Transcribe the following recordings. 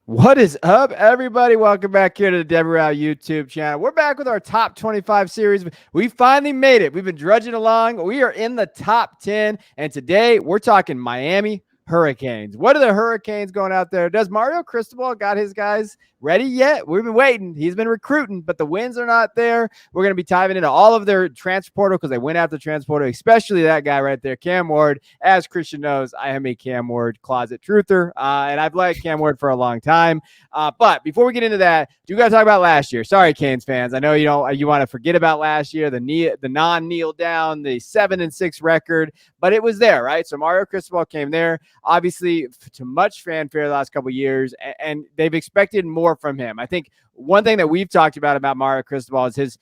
What is up, everybody? Welcome back here to the Deborah Rao YouTube channel. We're back with our top 25 series. We finally made it. We've been drudging along. We are in the top 10, and today we're talking Miami Hurricanes. What are the Hurricanes going out there? Does Mario Cristobal got his guys ready yet? We've been waiting. He's been recruiting, but the wins are not there. We're going to be diving into all of their transfer portal because they went after transfer portal, especially that guy right there, Cam Ward. As Christian knows, I am a Cam Ward closet truther, and I've liked Cam Ward for a long time. But before we get into that, do got to talk about last year. Sorry, Canes fans. I know you want to forget about last year, the non-kneel down, the 7-6 record, but it was there, right? So Mario Cristobal came there, obviously to much fanfare the last couple of years, and they've expected more from him. I think one thing that we've talked about Mario Cristobal is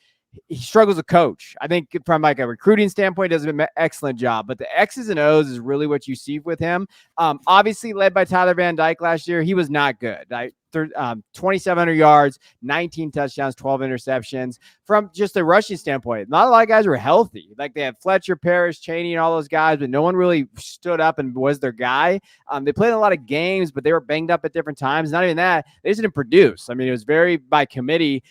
he struggles to coach. I think from like a recruiting standpoint, does an excellent job, but the X's and O's is really what you see with him. Obviously led by Tyler Van Dyke last year. He was not good. 2,700 yards, 19 touchdowns, 12 interceptions. From just a rushing standpoint, not a lot of guys were healthy. Like they had Fletcher, Parrish, Chaney, and all those guys, but no one really stood up and was their guy. They played a lot of games, but they were banged up at different times. Not even that, they just didn't produce. I mean, it was very by committee.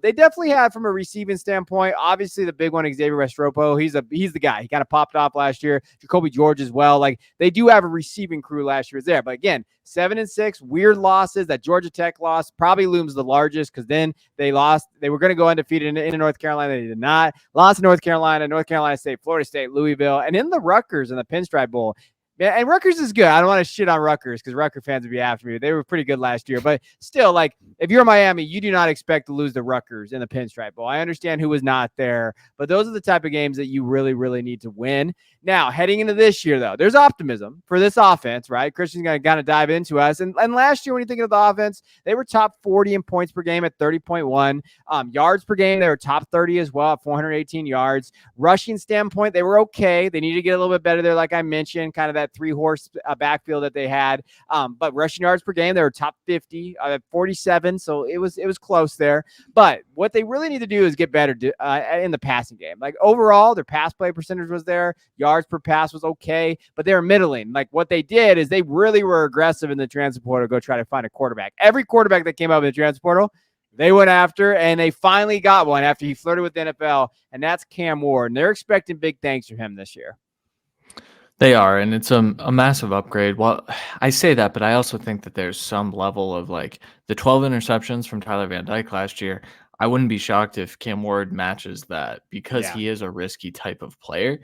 They definitely had from a receiving standpoint. Obviously, the big one, Xavier Restropo, he's the guy. He kind of popped off last year. Jacoby George as well. Like they do have a receiving crew last year was there, but again, 7-6, weird losses. That Georgia Tech loss probably looms the largest because then they lost. They were going to go undefeated in North Carolina. They did not. Lost to North Carolina State, Florida State, Louisville, and in the Rutgers in the Pinstripe Bowl. Yeah, and Rutgers is good. I don't want to shit on Rutgers because Rutgers fans would be after me. They were pretty good last year. But still, like, if you're Miami, you do not expect to lose to Rutgers in the Pinstripe Bowl. I understand who was not there, but those are the type of games that you really, really need to win. Now, heading into this year, though, there's optimism for this offense, right? Christian's going to kind of dive into us. And last year, when you think of the offense, they were top 40 in points per game at 30.1. Yards per game, they were top 30 as well at 418 yards. Rushing standpoint, they were okay. They need to get a little bit better there, like I mentioned, kind of that three-horse backfield that they had. But rushing yards per game, they were top 50 at 47, so it was close there. But what they really need to do is get better in the passing game. Like overall, their pass play percentage was there. Yards per pass was okay, but they were middling. Like what they did is they really were aggressive in the transfer portal to go try to find a quarterback. Every quarterback that came out in the transfer portal, they went after, and they finally got one after he flirted with the NFL, and that's Cam Ward. And they're expecting big things from him this year. They are, and it's a massive upgrade. Well, I say that, but I also think that there's some level of like the 12 interceptions from Tyler Van Dyke last year. I wouldn't be shocked if Cam Ward matches that because he is a risky type of player.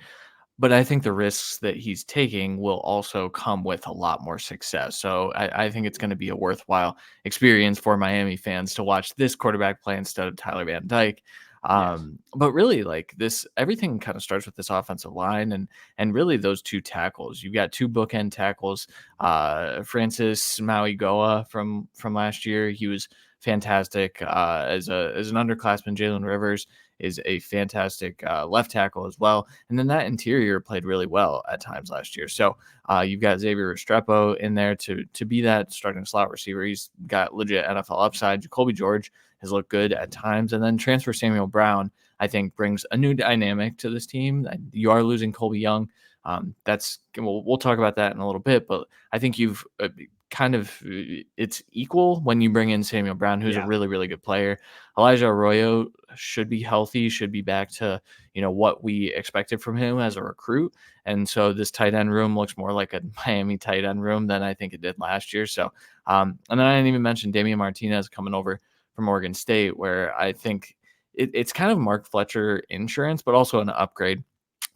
But I think the risks that he's taking will also come with a lot more success. So I think it's going to be a worthwhile experience for Miami fans to watch this quarterback play instead of Tyler Van Dyke. But really, like this, everything kind of starts with this offensive line and really those two tackles. You've got two bookend tackles. Francis Mauigoa from last year, he was fantastic as an underclassman. Jalen Rivers is a fantastic left tackle as well. And then that interior played really well at times last year. So you've got Xavier Restrepo in there to be that starting slot receiver. He's got legit NFL upside. Jacoby George has looked good at times. And then transfer Samuel Brown, I think, brings a new dynamic to this team. You are losing Colby Young. We'll talk about that in a little bit, but I think you've it's equal when you bring in Samuel Brown, who's a really, really good player. Elijah Arroyo should be healthy, should be back to, what we expected from him as a recruit. And so this tight end room looks more like a Miami tight end room than I think it did last year. So, and then I didn't even mention Damian Martinez coming over from Oregon State, where I think it's kind of Mark Fletcher insurance, but also an upgrade.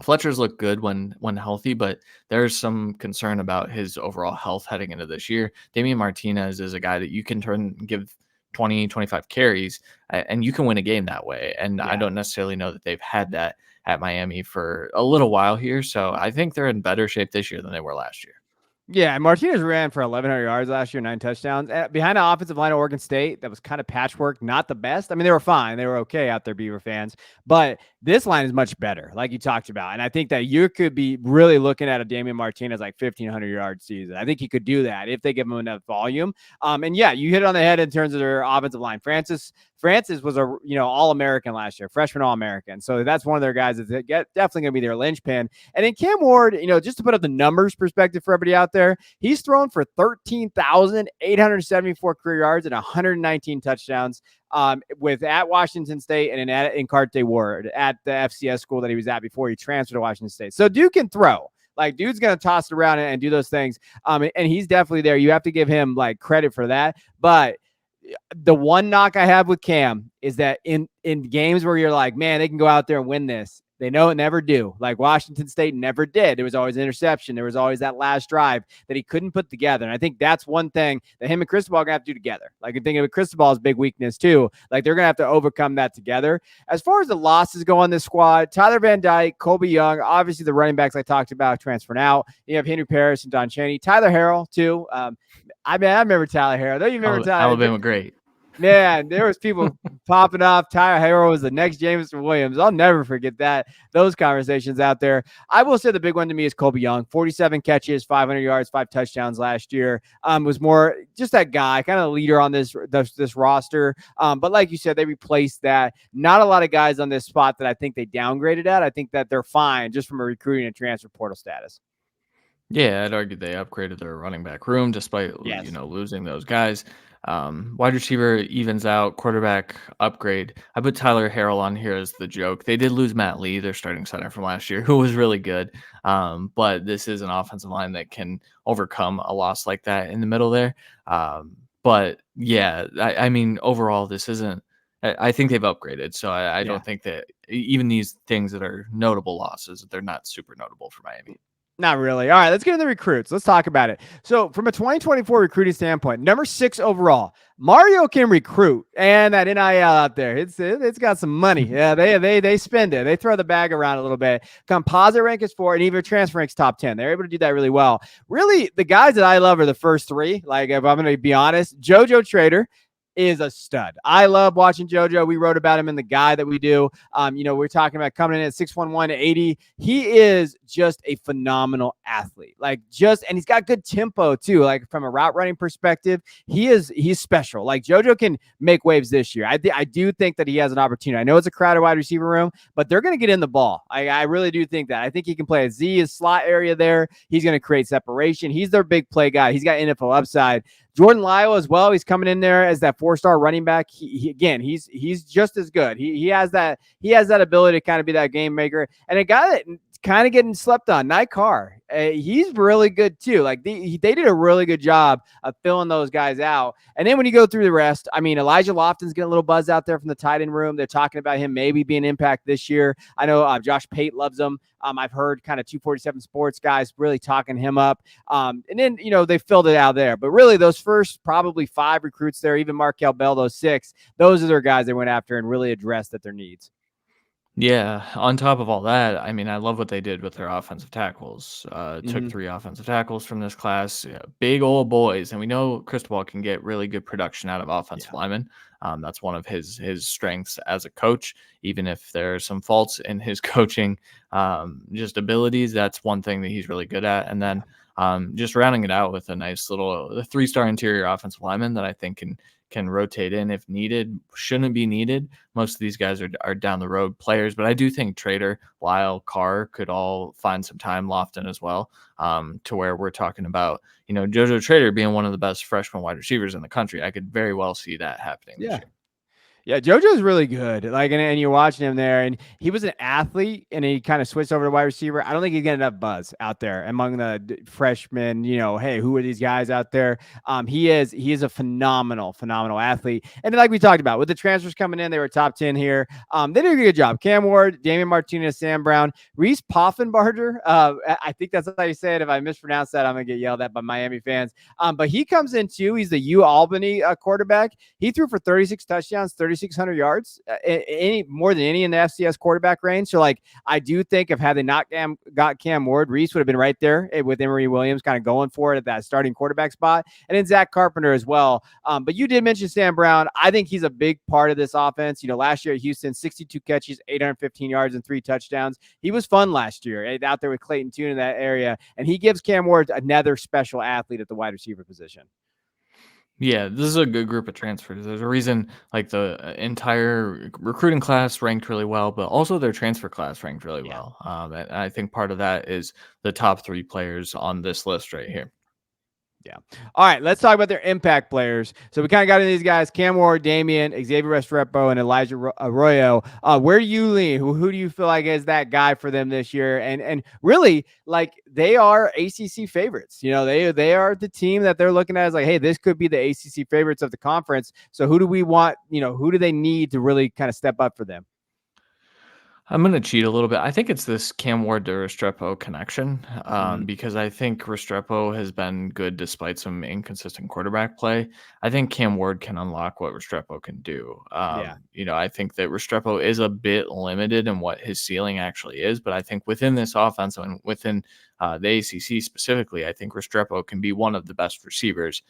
Fletcher's looked good when healthy, but there's some concern about his overall health heading into this year. Damian Martinez is a guy that you can give 20, 25 carries, and you can win a game that way. And I don't necessarily know that they've had that at Miami for a little while here. So I think they're in better shape this year than they were last year. Yeah, Martinez ran for 1,100 yards last year, 9 touchdowns. Behind the offensive line of Oregon State, that was kind of patchwork, not the best. I mean, they were fine. They were okay out there, Beaver fans. But This line is much better, like you talked about. And I think that you could be really looking at a Damian Martinez like 1,500-yard season. I think he could do that if they give him enough volume. And yeah, you hit it on the head in terms of their offensive line. Francis was a All-American last year, freshman All-American. So that's one of their guys that's definitely going to be their linchpin. And then Cam Ward, just to put up the numbers perspective for everybody out there, he's thrown for 13,874 career yards and 119 touchdowns. With at Washington State and in Carte Ward at the FCS school that he was at before he transferred to Washington State. So dude can throw. Like, dude's going to toss it around and do those things. And he's definitely there. You have to give him like credit for that. But the one knock I have with Cam is that in games where you're like, man, they can go out there and win this, they know it never do. Like Washington State never did. There was always an interception. There was always that last drive that he couldn't put together. And I think that's one thing that him and Cristobal are going to have to do together. Like, I'm thinking of Cristobal's big weakness too. Like, they're going to have to overcome that together. As far as the losses go on this squad, Tyler Van Dyke, Colby Young, obviously the running backs I talked about transferring out. You have Henry Parrish and Don Chaney. Tyler Harrell too. I remember Tyler Harrell. Don't you remember Tyler? Alabama great. Man, there was people popping off. Tyler Harrell was the next Jameson Williams. I'll never forget those conversations out there. I will say the big one to me is Colby Young. 47 catches, 500 yards, 5 touchdowns last year. Was more just that guy, kind of leader on this roster. But like you said, they replaced that. Not a lot of guys on this spot that I think they downgraded at. I think that they're fine just from a recruiting and transfer portal status. Yeah, I'd argue they upgraded their running back room despite losing those guys. Wide receiver evens out, quarterback upgrade. I put Tyler Harrell on here as the joke. They did lose Matt Lee, their starting center from last year, who was really good. But this is an offensive line that can overcome a loss like that in the middle there. But yeah, I mean, overall, this isn't. I think they've upgraded, so I don't think that even these things that are notable losses, they're not super notable for Miami. Not really. All right, let's get into the recruits. Let's talk about it. So from a 2024 recruiting standpoint, number 6 overall, Mario can recruit, and that NIL out there, it's got some money. Yeah, they spend it. They throw the bag around a little bit. Composite rank is 4, and even transfer rank's top 10. They're able to do that really well. Really, the guys that I love are the first 3. Like, if I'm going to be honest, JoJo Trader is a stud. I love watching JoJo. We wrote about him in the guide that we do. We're talking about coming in at 6'1", 80. He is just a phenomenal athlete. And he's got good tempo too. Like, from a route running perspective, he's special. Like, JoJo can make waves this year. I do think that he has an opportunity. I know it's a crowded wide receiver room, but they're going to get in the ball. I really do think that. I think he can play a Z, his slot area there. He's going to create separation. He's their big play guy. He's got NFL upside. Jordan Lyle as well. He's coming in there as that 4-star running back. He's just as good. He has that ability to kind of be that game maker. And a guy that kind of getting slept on, Nye Carr. He's really good too. Like, they did a really good job of filling those guys out. And then when you go through the rest, I mean, Elijah Lofton's getting a little buzz out there from the tight end room. They're talking about him maybe being impact this year. I know Josh Pate loves him. I've heard kind of 247 Sports guys really talking him up. And then, they filled it out there. But really, those first probably 5 recruits there, even Markel Bell, those 6, those are their guys they went after and really addressed their needs. Yeah, on top of all that, I mean, I love what they did with their offensive tackles. Took 3 offensive tackles from this class, big old boys, and we know Cristobal can get really good production out of offensive linemen. That's one of his strengths as a coach, even if there are some faults in his coaching, just abilities. That's one thing that he's really good at. And then just rounding it out with a nice little 3-star interior offensive lineman that I think can rotate in if needed. Shouldn't be needed. Most of these guys are down the road players, but I do think Trader, Lyle, Carr could all find some time. Lofton as well, to where we're talking about, JoJo Trader being one of the best freshman wide receivers in the country. I could very well see that happening this year. Yeah, JoJo's really good. And you're watching him there, and he was an athlete, and he kind of switched over to wide receiver. I don't think he's getting enough buzz out there among the freshmen. Hey, who are these guys out there? He is a phenomenal athlete. And like we talked about, with the transfers coming in, they were top 10 here. They did a good job. Cam Ward, Damian Martinez, Sam Brown, Reese Poffenbarger. I think that's how you say it. If I mispronounce that, I'm gonna get yelled at by Miami fans. But he comes in too. He's the U Albany quarterback. He threw for 36 touchdowns, 30 3,600 yards, any more than any in the FCS quarterback range. So, like, I do think if had they not got Cam Ward, Reese would have been right there with Emory Williams kind of going for it at that starting quarterback spot, and then Zach Carpenter as well. But you did mention Sam Brown. I think he's a big part of this offense. Last year at Houston, 62 catches, 815 yards, and 3 touchdowns. He was fun last year out there with Clayton Tune in that area, and he gives Cam Ward another special athlete at the wide receiver position. Yeah, this is a good group of transfers. There's a reason, like, the entire recruiting class ranked really well, but also their transfer class ranked really well. And I think part of that is the top 3 players on this list right here. Yeah. All right, let's talk about their impact players. So we kind of got into these guys: Cam Ward, Damian, Xavier Restrepo, and Elijah Arroyo. Where do you lean? Who do you feel like is that guy for them this year? And really, like, they are ACC favorites. They are the team that they're looking at as like, hey, this could be the ACC favorites of the conference. So who do we want? Who do they need to really kind of step up for them? I'm going to cheat a little bit. I think it's this Cam Ward to Restrepo connection, because I think Restrepo has been good despite some inconsistent quarterback play. I think Cam Ward can unlock what Restrepo can do. I think that Restrepo is a bit limited in what his ceiling actually is, but I think within this offense and within the ACC specifically, I think Restrepo can be one of the best receivers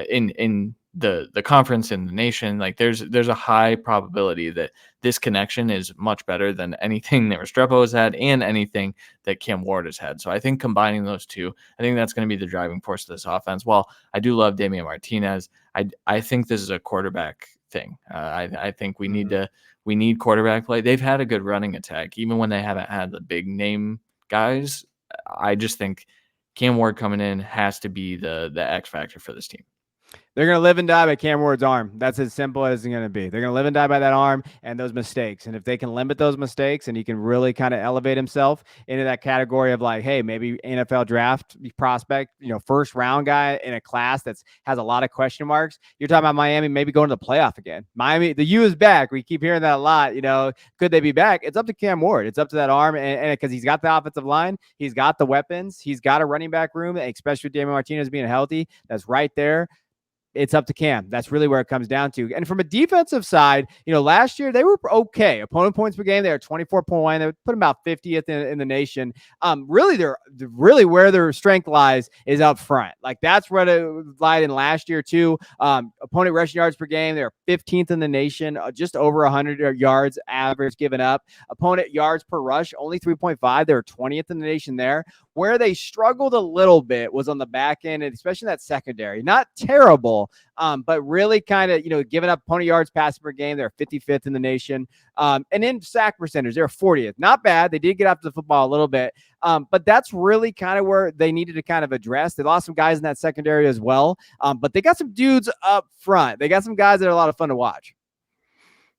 in the conference in the nation. Like, there's a high probability that this connection is much better than anything that Restrepo has had and anything that Cam Ward has had. So I think combining those two, I think that's going to be the driving force of this offense. While I do love Damian Martinez, I think this is a quarterback thing. I think we need quarterback play. They've had a good running attack, even when they haven't had the big name guys. I just think Cam Ward coming in has to be the X factor for this team. They're going to live and die by Cam Ward's arm. That's as simple as it's going to be. They're going to live and die by that arm and those mistakes. And if they can limit those mistakes and he can really kind of elevate himself into that category of like, hey, maybe NFL draft prospect, first round guy in a class that has a lot of question marks. You're talking about Miami maybe going to the playoff again. Miami, the U is back. We keep hearing that a lot. Could they be back? It's up to Cam Ward. It's up to that arm. And because he's got the offensive line, he's got the weapons, he's got a running back room, especially with Damian Martinez being healthy. That's right there. It's up to Cam. That's really where it comes down to. And from a defensive side, last year they were okay. Opponent points per game, they were 24.1. They put them about 50th in the nation. Really where their strength lies is up front. Like, that's where it lied in last year too. Opponent rushing yards per game, they're 15th in the nation, just over 100 yards average given up. Opponent yards per rush, only 3.5. They're 20th in the nation there. Where they struggled a little bit was on the back end, and especially that secondary. Not terrible, but really kind of, giving up opponent yards passing per game. They're 55th in the nation. And in sack percentage, they're 40th. Not bad. They did get after the football a little bit. But that's really kind of where they needed to kind of address. They lost some guys in that secondary as well. But they got some dudes up front. They got some guys that are a lot of fun to watch.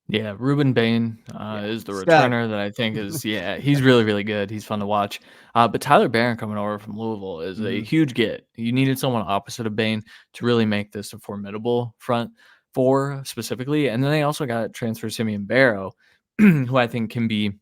Yeah, Ruben Bain is the returner that I think is, he's really, really good. He's fun to watch. But Tyler Barron coming over from Louisville is a huge get. You needed someone opposite of Bain to really make this a formidable front four specifically. And then they also got transfer Simeon Barrow, who I think can be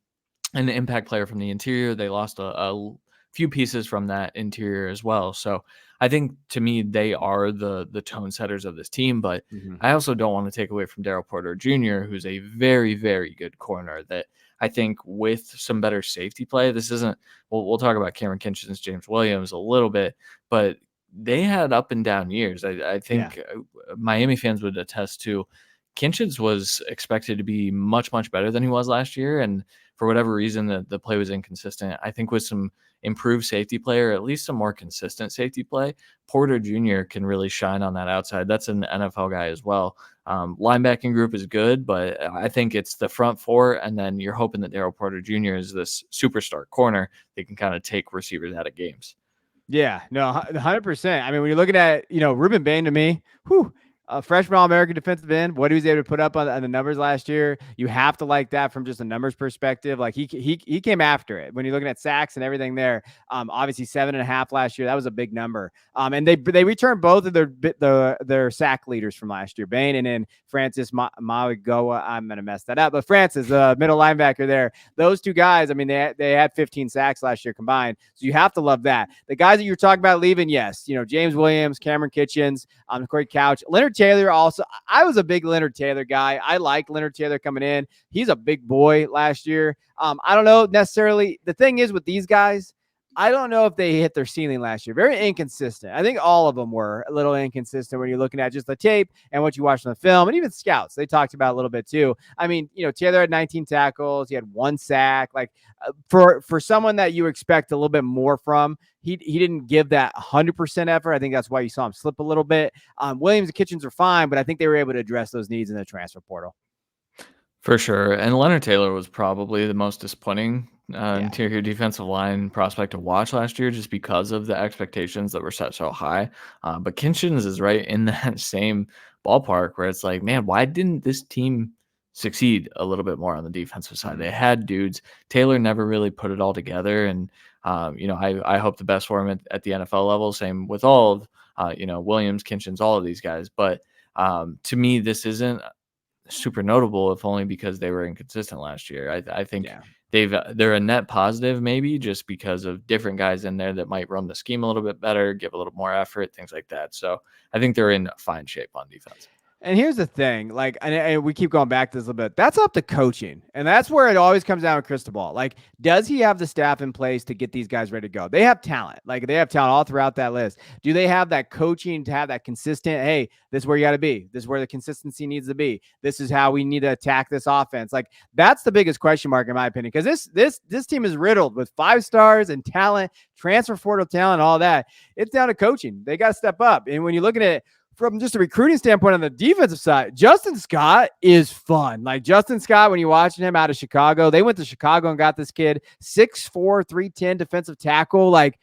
an impact player from the interior. They lost a few pieces from that interior as well. So I think, to me, they are the tone setters of this team, but I also don't want to take away from Daryl Porter Jr., who's a very, very good corner that I think with some better safety play, this isn't, we'll talk about Cameron Kinchens, James Williams a little bit, but they had up and down years. I think Miami fans would attest to. Kinchens was expected to be much, much better than he was last year, and for whatever reason, the play was inconsistent. I think with some improved safety play, or at least some more consistent safety play, Porter Jr. can really shine on that outside. That's an NFL guy as well. Linebacking group is good, but I think it's the front four, and then you're hoping that Daryl Porter Jr. is this superstar corner that can kind of take receivers out of games. Yeah, no, 100%. I mean, when you're looking at, Ruben Bain, to me, freshman All-American defensive end, what he was able to put up on the numbers last year, you have to like that from just a numbers perspective. Like, he came after it. When you're looking at sacks and everything there, obviously 7.5 last year, that was a big number. And they returned both of their sack leaders from last year, Bain and then Francis Maligoa. I'm gonna mess that up, but Francis, middle linebacker there. Those two guys, I mean, they had 15 sacks last year combined, so you have to love that. The guys that you're talking about leaving, yes, James Williams, Cameron Kitchens, Corey Couch, Leonard Leonard Taylor also, I was a big Leonard Taylor guy. I like Leonard Taylor coming in. He's a big boy last year. I don't know necessarily. The thing is with these guys, I don't know if they hit their ceiling last year. Very inconsistent. I think all of them were a little inconsistent when you're looking at just the tape and what you watched on the film, and even scouts. They talked about it a little bit too. I mean, Taylor had 19 tackles. He had 1 sack. Like for someone that you expect a little bit more from, he didn't give that 100% effort. I think that's why you saw him slip a little bit. Williams and Kitchens are fine, but I think they were able to address those needs in the transfer portal. For sure, and Leonard Taylor was probably the most disappointing Yeah. interior defensive line prospect to watch last year, just because of the expectations that were set so high. But Kinchins is right in that same ballpark where it's like, man, why didn't this team succeed a little bit more on the defensive side? They had dudes. Taylor never really put it all together, and I hope the best for him at the NFL level. Same with all of Williams, Kinchins, all of these guys. But to me, this isn't super notable, if only because they were inconsistent last year. I think Yeah. they're a net positive, maybe just because of different guys in there that might run the scheme a little bit better, give a little more effort, things like that. So I think they're in fine shape on defense. And here's the thing, like, and we keep going back to this a little bit. That's up to coaching, and that's where it always comes down with Cristobal. Like, does he have the staff in place to get these guys ready to go? They have talent, like they have talent all throughout that list. Do they have that coaching to have that consistent? Hey, this is where you got to be. This is where the consistency needs to be. This is how we need to attack this offense. Like, that's the biggest question mark in my opinion, because this team is riddled with 5 stars and talent, transfer portal talent, all that. It's down to coaching. They got to step up. And when you're looking at it from just a recruiting standpoint on the defensive side, Justin Scott is fun. Like Justin Scott, when you're watching him out of Chicago, they went to Chicago and got this kid 6'4", 310 defensive tackle. Like,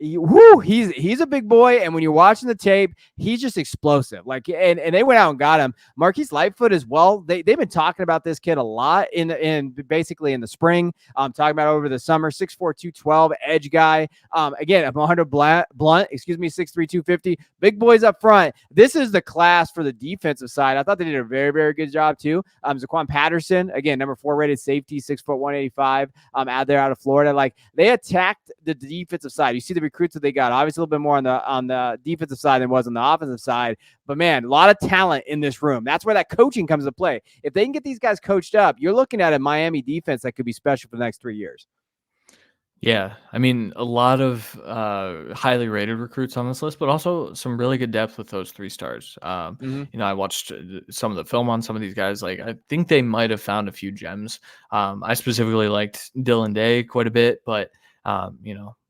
he's a big boy, and when you're watching the tape, he's just explosive. Like, and they went out and got him. Marquise Lightfoot as well. They've been talking about this kid a lot in basically in the spring. Talking about over the summer. 6'4", 212 edge guy. Again, I'm 100 blunt. 6'3", 250. Big boys up front. This is the class for the defensive side. I thought they did a very, very good job too. Zaquan Patterson, again, number 4 rated safety, 6'1", 185. Out there out of Florida. Like, they attacked the defensive side. You see the recruits that they got, obviously a little bit more on the defensive side than was on the offensive side, but man, a lot of talent in this room. That's where that coaching comes into play. If they can get these guys coached up, you're looking at a Miami defense that could be special for the next 3 years. Yeah, I mean, a lot of highly rated recruits on this list, but also some really good depth with those 3 stars. I watched some of the film on some of these guys. Like, I think they might have found a few gems. I specifically liked Dylan Day quite a bit, but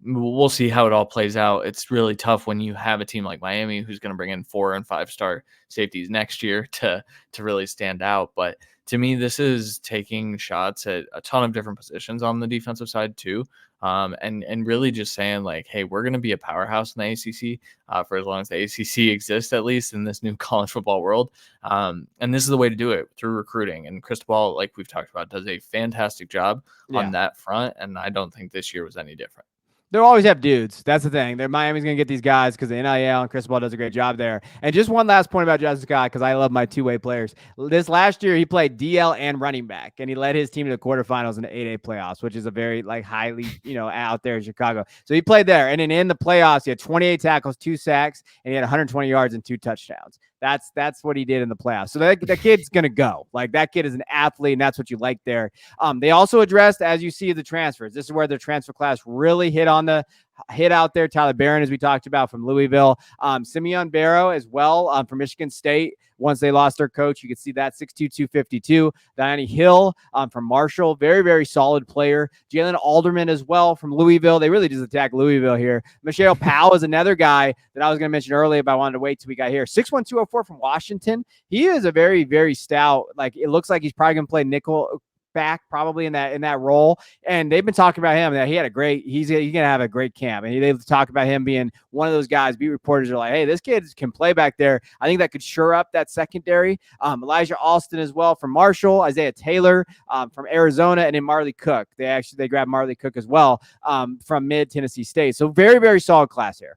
we'll see how it all plays out. It's really tough when you have a team like Miami who's going to bring in 4 and 5 star safeties next year to really stand out. But to me, this is taking shots at a ton of different positions on the defensive side too. And really just saying like, hey, we're going to be a powerhouse in the ACC for as long as the ACC exists, at least in this new college football world. And this is the way to do it, through recruiting. And Cristobal, like we've talked about, does a fantastic job on that front. And I don't think this year was any different. They'll always have dudes. That's the thing. Miami's going to get these guys because the NIL and Cristobal does a great job there. And just one last point about Justin Scott, because I love my 2-way players. This last year, he played DL and running back, and he led his team to the quarterfinals in the 8A playoffs, which is a very highly, out there in Chicago. So he played there. And then in the playoffs, he had 28 tackles, 2 sacks, and he had 120 yards and 2 touchdowns. That's what he did in the playoffs. So that kid's going to go. Like, that kid is an athlete, and that's what you like there. They also addressed, as you see, the transfers. This is where the transfer class really hit out there. Tyler Barron, as we talked about, from Louisville. Simeon Barrow as well from Michigan State. Once they lost their coach, you can see that 6'2", 252. Diane Hill from Marshall, very, very solid player. Jalen Alderman as well from Louisville. They really just attack Louisville here. Michelle Powell is another guy that I was going to mention earlier, but I wanted to wait till we got here. 6'1", 204 from Washington. He is a very, very stout. Like, it looks like he's probably going to play nickel back probably in that role, and they've been talking about him that he's gonna have a great camp, and they talk about him being one of those guys. Beat reporters are like, hey, this kid can play back there. I think that could shore up that secondary. Elijah Alston as well from Marshall, Isaiah Taylor from Arizona, and then Marley Cook. They grabbed Marley Cook as well from mid Tennessee State. So very, very solid class here.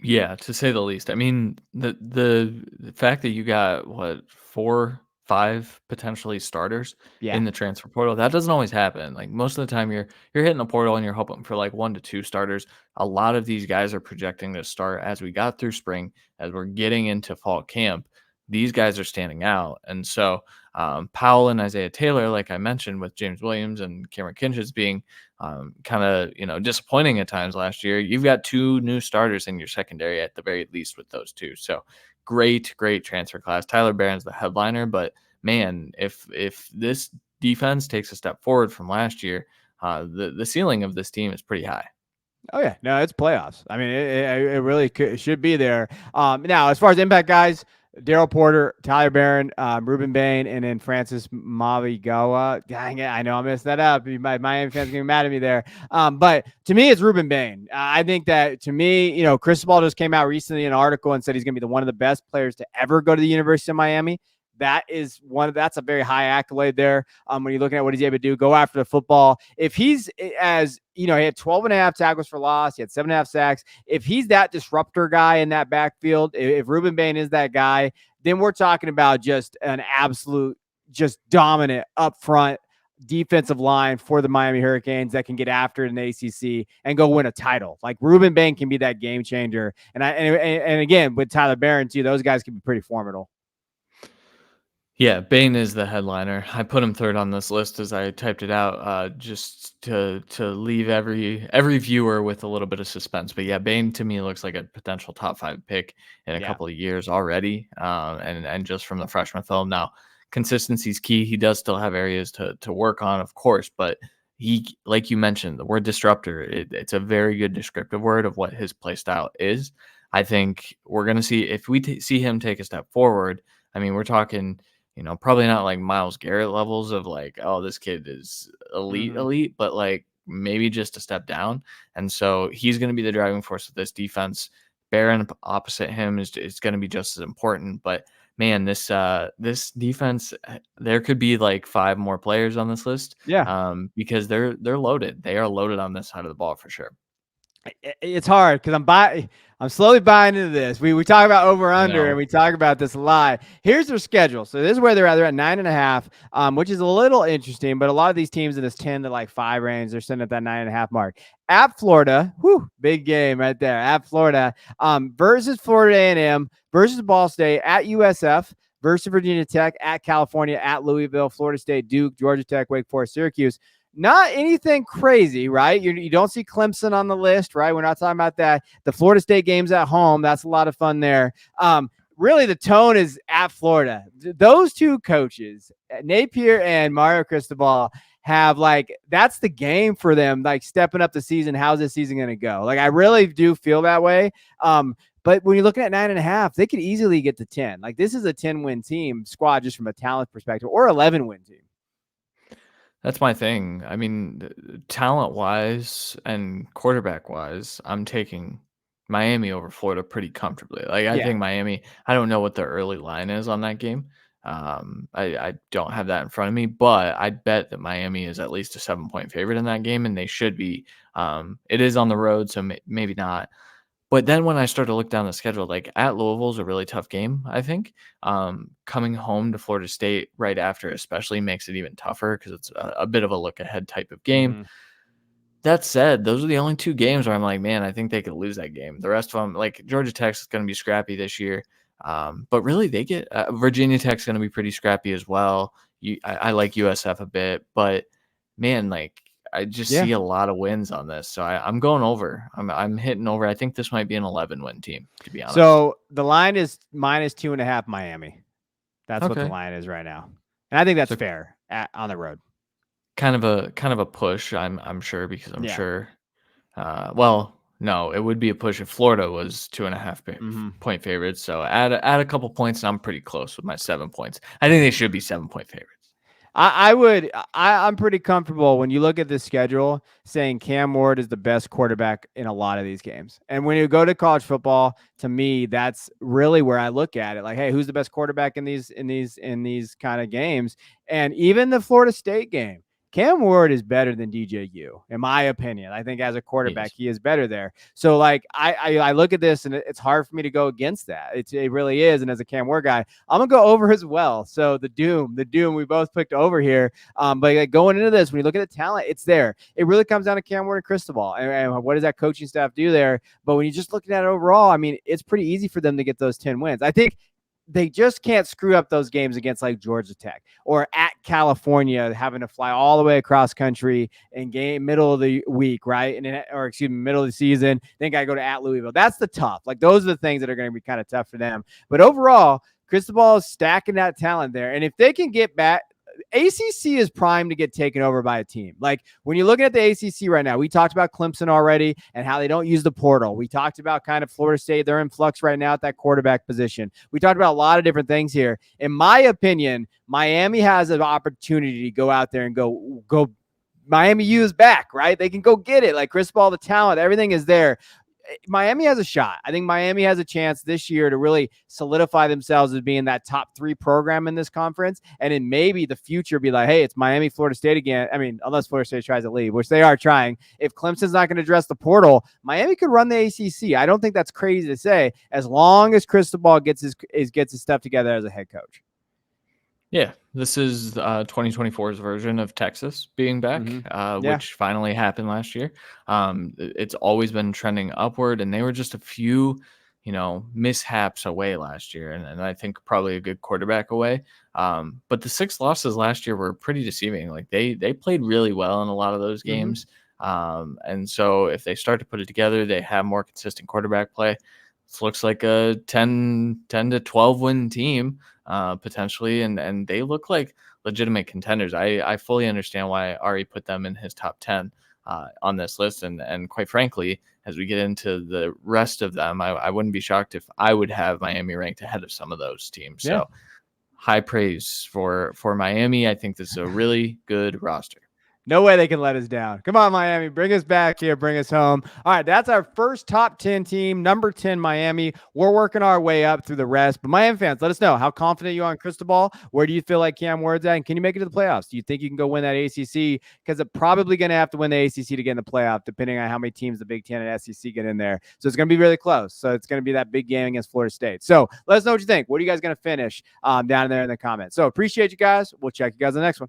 Yeah, to say the least. I mean, the fact that you got 4 5 potentially starters Yeah. in the transfer portal. That doesn't always happen. Like most of the time you're hitting the portal and you're hoping for like 1 to 2 starters. A lot of these guys are projecting to start as we got through spring, as we're getting into fall camp. These guys are standing out. And so Powell and Isaiah Taylor, like I mentioned, with James Williams and Cameron Kinches being kind of disappointing at times last year, you've got 2 new starters in your secondary at the very least with those two. So great transfer class. Tyler Barron's the headliner, but man, if this defense takes a step forward from last year, the ceiling of this team is pretty high. Oh yeah, no, it's playoffs. I mean, it really should be there. Now as far as impact guys, Daryl Porter, Tyler Barron, Ruben Bain, and then Francis Mavigoa. Dang it, I know I messed that up. My Miami fans getting mad at me there. But to me, it's Ruben Bain. I think that to me, Cristobal just came out recently in an article and said he's going to be one of the best players to ever go to the University of Miami. That's a very high accolade there. When you're looking at what he's able to do, go after the football. If he's he had 12 and a half tackles for loss, he had 7.5 sacks. If he's that disruptor guy in that backfield, if Ruben Bain is that guy, then we're talking about just an absolute, just dominant up front defensive line for the Miami Hurricanes that can get after it in the ACC and go win a title. Like Ruben Bain can be that game changer. And again, with Tyler Barron too, those guys can be pretty formidable. Yeah, Bane is the headliner. I put him third on this list as I typed it out, just to leave every viewer with a little bit of suspense. But yeah, Bane to me looks like a potential top 5 pick in a Yeah. couple of years already, and just from the freshman film. Now, consistency is key. He does still have areas to work on, of course, but he, like you mentioned, the word disruptor. It's a very good descriptive word of what his play style is. I think we're gonna see if we see him take a step forward. I mean, we're talking probably not like Myles Garrett levels of like, oh, this kid is elite, but like maybe just a step down. And so he's going to be the driving force of this defense. Barron opposite him is going to be just as important. But man, this defense, there could be like 5 more players on this list. Yeah. Because they're loaded. They are loaded on this side of the ball for sure. It's hard because I'm slowly buying into this. We talk about over under and we talk about this a lot. Here's their schedule. So this is where they're at. They're at 9.5, which is a little interesting. But a lot of these teams in this 10 to like 5 range, they're sitting at that 9.5 mark. At Florida, big game right there. At Florida, versus Florida A&M, versus Ball State, at USF, versus Virginia Tech, at California, at Louisville, Florida State, Duke, Georgia Tech, Wake Forest, Syracuse. Not anything crazy, right? You don't see Clemson on the list, right? We're not talking about that. The Florida State game's at home. That's a lot of fun there. Really, the tone is at Florida. Those two coaches, Napier and Mario Cristobal, have that's the game for them, like stepping up the season. How's this season going to go? Like, I really do feel that way. But when you're looking at 9.5, they could easily get to 10. Like, this is a 10-win team squad just from a talent perspective, or 11-win team. That's my thing. I mean, talent-wise and quarterback-wise, I'm taking Miami over Florida pretty comfortably. Like, I think Miami, I don't know what the early line is on that game. I don't have that in front of me, but I'd bet that Miami is at least a 7-point favorite in that game, and they should be. It is on the road, so maybe not. But then when I start to look down the schedule, like at Louisville is a really tough game, I think. Coming home to Florida State right after especially makes it even tougher because it's a bit of a look ahead type of game. Mm-hmm. That said, those are the only 2 games where I'm like, man, I think they could lose that game. The rest of them, like Georgia Tech's going to be scrappy this year. But really, they get Virginia Tech's going to be pretty scrappy as well. I like USF a bit, but man, like I just see a lot of wins on this. So I'm going over. I'm hitting over. I think this might be an 11-win team, to be honest. So the line is -2.5 Miami. That's what the line is right now. And I think that's fair on the road. Kind of a push, I'm sure, because I'm sure. Well, no, it would be a push if Florida was 2.5 point favorites. So add a couple points, and I'm pretty close with my 7 points. I think they should be 7-point favorites. I'm pretty comfortable when you look at the schedule saying Cam Ward is the best quarterback in a lot of these games. And when you go to college football, to me, that's really where I look at it. Like, hey, who's the best quarterback in these kind of games? And even the Florida State game, Cam Ward is better than DJU, in my opinion. I think as a quarterback, he is better there. So, like, I look at this, and it's hard for me to go against that. It really is. And as a Cam Ward guy, I'm going to go over as well. So, the doom, we both picked over here. But like, going into this, when you look at the talent, it's there. It really comes down to Cam Ward and Cristobal. And what does that coaching staff do there? But when you're just looking at it overall, I mean, it's pretty easy for them to get those 10 wins. I think they just can't screw up those games against like Georgia Tech or at California, having to fly all the way across country and game middle of the week, right? Or excuse me, middle of the season. Then got to go to at Louisville. That's the tough. Like, those are the things that are going to be kind of tough for them. But overall, Cristobal is stacking that talent there. And if they can get back, ACC is primed to get taken over by a team. Like, when you're looking at the ACC right now, we talked about Clemson already and how they don't use the portal. We talked about kind of Florida State. They're in flux right now at that quarterback position. We talked about a lot of different things here. In my opinion, Miami has an opportunity to go out there and go. Miami U is back, right? They can go get it. Like, Cristobal, the talent, everything is there. Miami has a shot. I think Miami has a chance this year to really solidify themselves as being that top 3 program in this conference. And in maybe the future be like, hey, it's Miami, Florida State again. I mean, unless Florida State tries to leave, which they are trying. If Clemson's not going to address the portal, Miami could run the ACC. I don't think that's crazy to say, as long as Cristobal gets his stuff together as a head coach. Yeah, this is 2024's version of Texas being back, which finally happened last year. It's always been trending upward, and they were just a few, mishaps away last year, and I think probably a good quarterback away. But the 6 losses last year were pretty deceiving. Like, they played really well in a lot of those games. And so if they start to put it together, they have more consistent quarterback play. This looks like a 10 to 12 win team. Potentially, and they look like legitimate contenders. I fully understand why Ari put them in his top 10 on this list, and quite frankly, as we get into the rest of them, I wouldn't be shocked if I would have Miami ranked ahead of some of those teams. So high praise for Miami. I think this is a really good roster. No way they can let us down. Come on, Miami. Bring us back here. Bring us home. All right, that's our first top 10 team, number 10, Miami. We're working our way up through the rest. But Miami fans, let us know how confident you are in Cristobal. Where do you feel like Cam Ward's at? And can you make it to the playoffs? Do you think you can go win that ACC? Because they're probably going to have to win the ACC to get in the playoff, depending on how many teams the Big Ten and SEC get in there. So it's going to be really close. So it's going to be that big game against Florida State. So let us know what you think. What are you guys going to finish down there in the comments? So appreciate you guys. We'll check you guys on the next one.